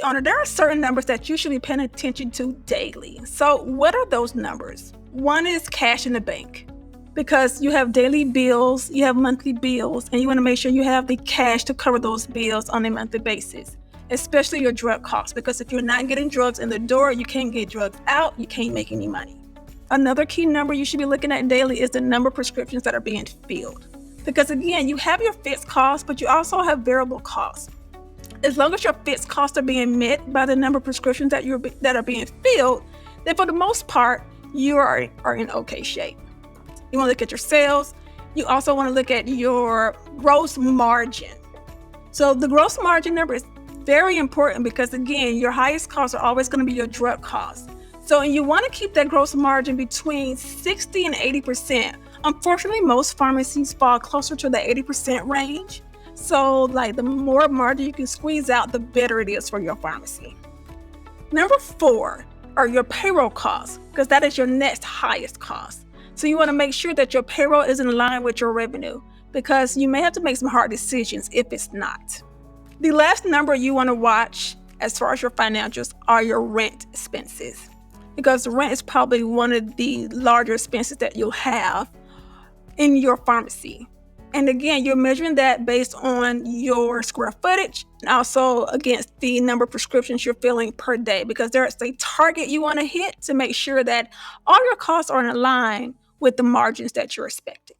pharmacy owner, there are certain numbers that you should be paying attention to daily. So what are those numbers? One is cash in the bank, because you have daily bills, you have monthly bills, and you want to make sure you have the cash to cover those bills on a monthly basis, especially your drug costs, because if you're not getting drugs in the door, you can't get drugs out, you can't make any money. Another key number you should be looking at daily is the number of prescriptions that are being filled. Because again, you have your fixed costs, but you also have variable costs. As long as your fixed costs are being met by the number of prescriptions that are being filled, then for the most part, you are in okay shape. You want to look at your sales. You also want to look at your gross margin. So the gross margin number is very important because, again, your highest costs are always going to be your drug costs. So you want to keep that gross margin between 60 and 80%. Unfortunately, most pharmacies fall closer to the 80% range. So like the more margin you can squeeze out, the better it is for your pharmacy. Number 4 are your payroll costs, because that is your next highest cost. So you want to make sure that your payroll is in line with your revenue, because you may have to make some hard decisions if it's not. The last number you want to watch as far as your financials are your rent expenses, because rent is probably one of the larger expenses that you'll have in your pharmacy. And again, you're measuring that based on your square footage and also against the number of prescriptions you're filling per day, because there's a target you want to hit to make sure that all your costs are in line with the margins that you're expecting.